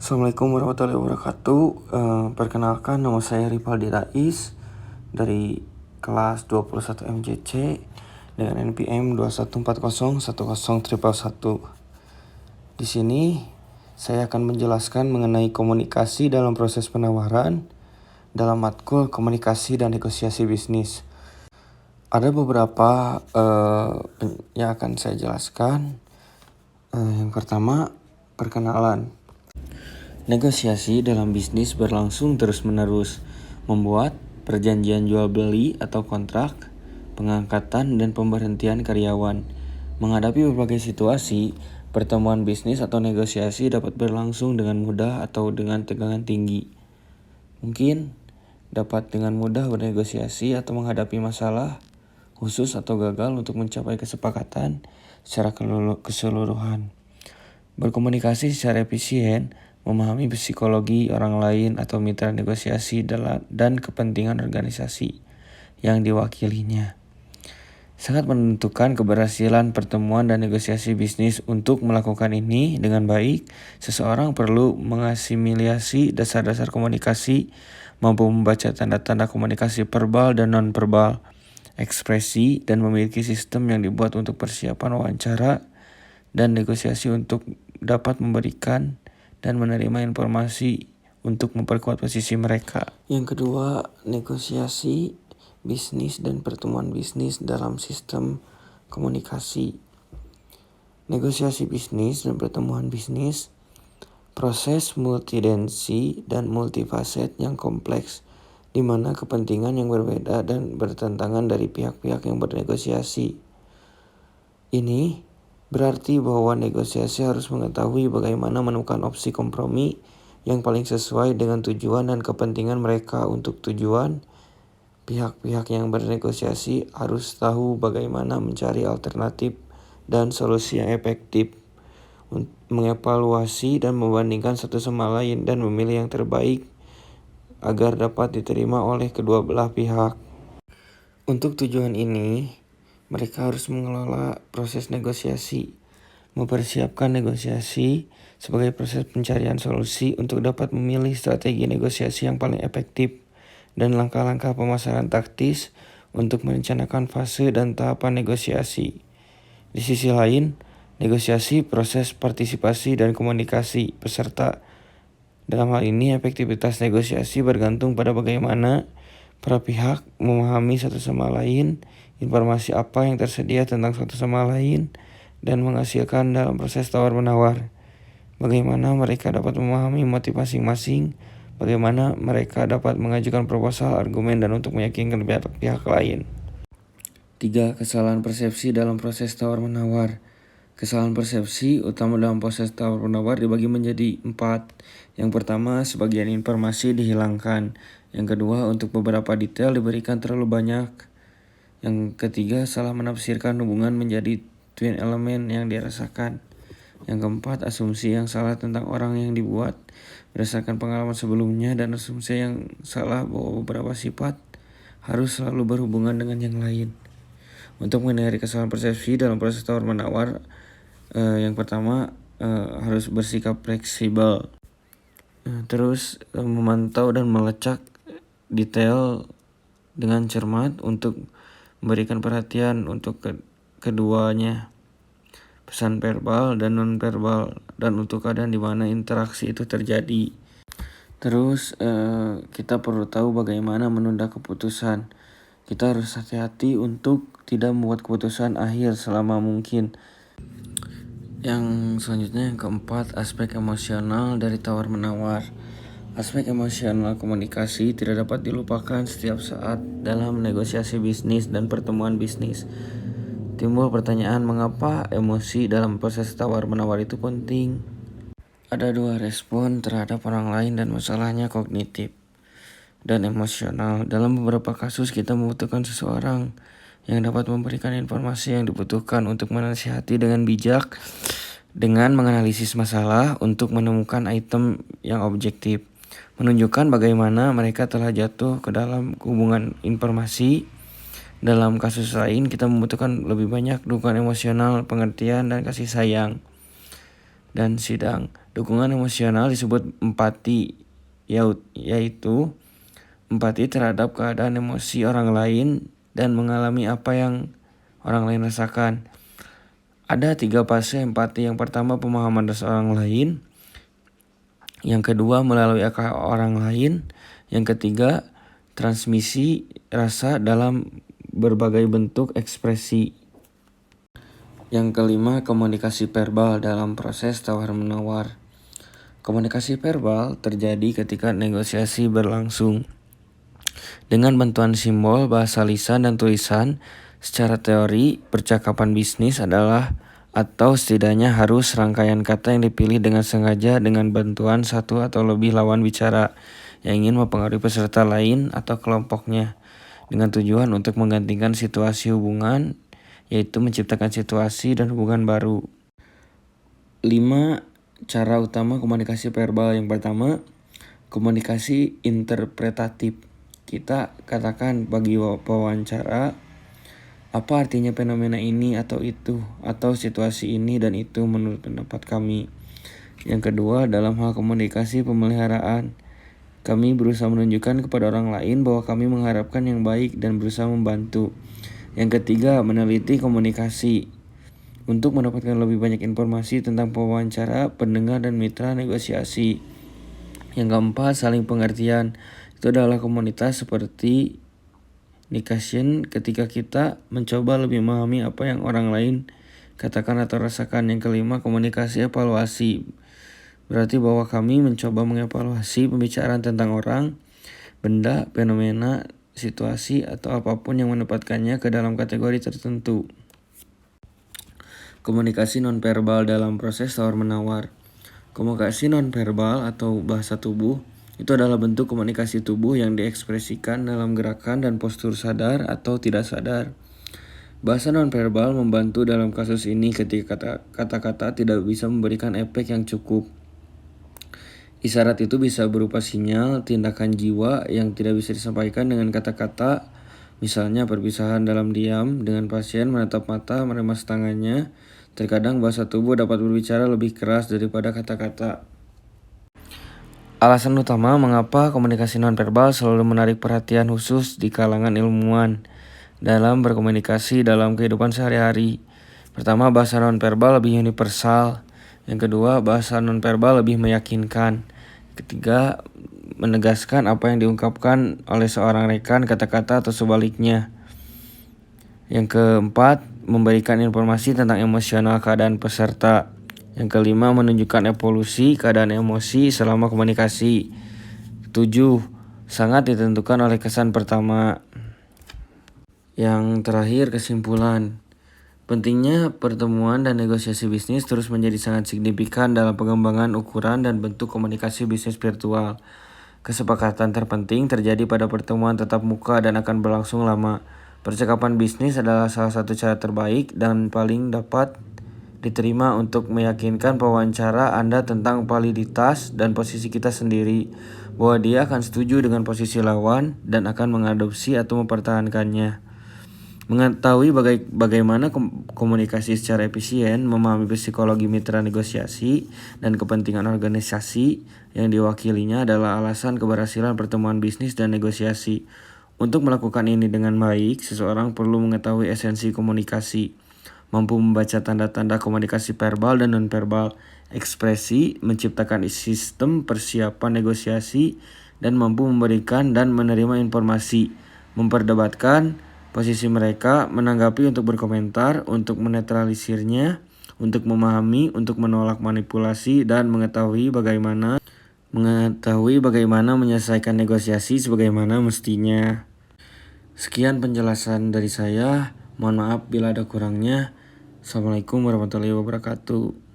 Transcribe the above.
Assalamualaikum warahmatullahi wabarakatuh. Perkenalkan, nama saya Ripaldi Rais dari kelas 21 MJC dengan NPM 21401011. Di sini saya akan menjelaskan mengenai komunikasi dalam proses penawaran dalam matkul komunikasi dan negosiasi bisnis. Ada beberapa yang akan saya jelaskan. Yang pertama, perkenalan. Negosiasi dalam bisnis berlangsung terus-menerus, membuat perjanjian jual beli atau kontrak, pengangkatan dan pemberhentian karyawan. Menghadapi berbagai situasi, pertemuan bisnis atau negosiasi dapat berlangsung dengan mudah atau dengan tegangan tinggi. Mungkin dapat dengan mudah bernegosiasi atau menghadapi masalah khusus atau gagal untuk mencapai kesepakatan secara keseluruhan. Berkomunikasi secara efisien, memahami psikologi orang lain atau mitra negosiasi dan kepentingan organisasi yang diwakilinya. Sangat menentukan keberhasilan pertemuan dan negosiasi bisnis. Untuk melakukan ini dengan baik, seseorang perlu mengasimilasi dasar-dasar komunikasi, mampu membaca tanda-tanda komunikasi verbal dan non-verbal, ekspresi, dan memiliki sistem yang dibuat untuk persiapan wawancara dan negosiasi untuk dapat memberikan dan menerima informasi untuk memperkuat posisi mereka. Yang kedua, negosiasi bisnis dan pertemuan bisnis dalam sistem komunikasi. Negosiasi bisnis dan pertemuan bisnis, proses multidimensi dan multifaset yang kompleks, di mana kepentingan yang berbeda dan bertentangan dari pihak-pihak yang bernegosiasi. Ini berarti bahwa negosiasi harus mengetahui bagaimana menemukan opsi kompromi yang paling sesuai dengan tujuan dan kepentingan mereka. Untuk tujuan, pihak-pihak yang bernegosiasi harus tahu bagaimana mencari alternatif dan solusi yang efektif, mengevaluasi dan membandingkan satu sama lain dan memilih yang terbaik agar dapat diterima oleh kedua belah pihak. Untuk tujuan ini, mereka harus mengelola proses negosiasi, mempersiapkan negosiasi sebagai proses pencarian solusi untuk dapat memilih strategi negosiasi yang paling efektif dan langkah-langkah pemasaran taktis untuk merencanakan fase dan tahapan negosiasi. Di sisi lain, negosiasi proses partisipasi dan komunikasi peserta. Dalam hal ini, efektivitas negosiasi bergantung pada bagaimana para pihak memahami satu sama lain, informasi apa yang tersedia tentang satu sama lain, dan menghasilkan dalam proses tawar-menawar. Bagaimana mereka dapat memahami motif masing-masing, bagaimana mereka dapat mengajukan proposal, argumen, dan untuk meyakinkan pihak lain. 3. Kesalahan persepsi dalam proses tawar-menawar. Kesalahan persepsi utama dalam proses tawar-menawar dibagi menjadi 4. Yang pertama, sebagian informasi dihilangkan. Yang kedua, untuk beberapa detail diberikan terlalu banyak. Yang ketiga, salah menafsirkan hubungan menjadi twin element yang dirasakan. Yang keempat, asumsi yang salah tentang orang yang dibuat berdasarkan pengalaman sebelumnya dan asumsi yang salah bahwa beberapa sifat harus selalu berhubungan dengan yang lain. Untuk menghindari kesalahan persepsi dalam proses tawar-menawar, yang pertama harus bersikap fleksibel. Terus memantau dan melecak detail dengan cermat untuk memberikan perhatian untuk keduanya, pesan verbal dan non-verbal, dan untuk keadaan di mana interaksi itu terjadi. Terus kita perlu tahu bagaimana menunda keputusan. Kita harus hati-hati untuk tidak membuat keputusan akhir selama mungkin. Yang selanjutnya, yang keempat, aspek emosional dari tawar-menawar. Aspek emosional komunikasi tidak dapat dilupakan setiap saat dalam negosiasi bisnis dan pertemuan bisnis. Timbul pertanyaan, mengapa emosi dalam proses tawar-menawar itu penting? Ada 2 respon terhadap orang lain dan masalahnya kognitif dan emosional. Dalam beberapa kasus kita membutuhkan seseorang yang dapat memberikan informasi yang dibutuhkan untuk menasihati dengan bijak, dengan menganalisis masalah untuk menemukan item yang objektif, menunjukkan bagaimana mereka telah jatuh ke dalam hubungan informasi. Dalam kasus lain, kita membutuhkan lebih banyak dukungan emosional, pengertian, dan kasih sayang. Dan sidang. Dukungan emosional disebut empati, yaitu empati terhadap keadaan emosi orang lain dan mengalami apa yang orang lain rasakan. Ada 3 fase empati. Yang pertama, pemahaman rasa orang lain. Yang kedua, melalui akal orang lain. Yang ketiga, transmisi rasa dalam berbagai bentuk ekspresi. Yang kelima, komunikasi verbal dalam proses tawar-menawar. Komunikasi verbal terjadi ketika negosiasi berlangsung. Dengan bantuan simbol, bahasa lisan, dan tulisan, secara teori, percakapan bisnis adalah atau setidaknya harus rangkaian kata yang dipilih dengan sengaja dengan bantuan satu atau lebih lawan bicara yang ingin mempengaruhi peserta lain atau kelompoknya dengan tujuan untuk menggantikan situasi hubungan, yaitu menciptakan situasi dan hubungan baru. 5 cara utama komunikasi verbal. Yang pertama, komunikasi interpretatif. Kita katakan bagi wawancara, apa artinya fenomena ini atau itu, atau situasi ini dan itu menurut pendapat kami. Yang kedua, dalam hal komunikasi pemeliharaan, kami berusaha menunjukkan kepada orang lain bahwa kami mengharapkan yang baik dan berusaha membantu. Yang ketiga, meneliti komunikasi. Untuk mendapatkan lebih banyak informasi tentang pewawancara, pendengar, dan mitra negosiasi. Yang keempat, saling pengertian. Itu adalah komunitas seperti Nikasian ketika kita mencoba lebih memahami apa yang orang lain katakan atau rasakan. Yang kelima, komunikasi evaluasi. Berarti bahwa kami mencoba mengevaluasi pembicaraan tentang orang, benda, fenomena, situasi, atau apapun yang menempatkannya ke dalam kategori tertentu. Komunikasi nonverbal dalam proses tawar-menawar. Komunikasi nonverbal atau bahasa tubuh itu adalah bentuk komunikasi tubuh yang diekspresikan dalam gerakan dan postur sadar atau tidak sadar. Bahasa nonverbal membantu dalam kasus ini ketika kata-kata tidak bisa memberikan efek yang cukup. Isyarat itu bisa berupa sinyal, tindakan jiwa yang tidak bisa disampaikan dengan kata-kata, misalnya perpisahan dalam diam dengan pasien menatap mata, meremas tangannya. Terkadang bahasa tubuh dapat berbicara lebih keras daripada kata-kata. Alasan utama mengapa komunikasi nonverbal selalu menarik perhatian khusus di kalangan ilmuwan dalam berkomunikasi dalam kehidupan sehari-hari. Pertama, bahasa nonverbal lebih universal. Yang kedua, bahasa nonverbal lebih meyakinkan. Ketiga, menegaskan apa yang diungkapkan oleh seorang rekan, kata-kata atau sebaliknya. Yang keempat, memberikan informasi tentang emosional keadaan peserta. Yang kelima, menunjukkan evolusi keadaan emosi selama komunikasi. 7. Sangat ditentukan oleh kesan pertama. Yang terakhir, kesimpulan. Pentingnya pertemuan dan negosiasi bisnis terus menjadi sangat signifikan dalam pengembangan ukuran dan bentuk komunikasi bisnis virtual. Kesepakatan terpenting terjadi pada pertemuan tatap muka dan akan berlangsung lama. Percakapan bisnis adalah salah satu cara terbaik dan paling dapat diterima untuk meyakinkan pewawancara Anda tentang validitas dan posisi kita sendiri, bahwa dia akan setuju dengan posisi lawan dan akan mengadopsi atau mempertahankannya. Mengetahui bagaimana komunikasi secara efisien, memahami psikologi mitra negosiasi, dan kepentingan organisasi yang diwakilinya adalah alasan keberhasilan pertemuan bisnis dan negosiasi. Untuk melakukan ini dengan baik, seseorang perlu mengetahui esensi komunikasi, mampu membaca tanda-tanda komunikasi verbal dan nonverbal, ekspresi, menciptakan sistem persiapan negosiasi, dan mampu memberikan dan menerima informasi, memperdebatkan posisi mereka, menanggapi untuk berkomentar, untuk menetralisirnya, untuk memahami, untuk menolak manipulasi, dan mengetahui bagaimana menyelesaikan negosiasi sebagaimana mestinya. Sekian penjelasan dari saya. Mohon maaf bila ada kurangnya. Assalamualaikum warahmatullahi wabarakatuh.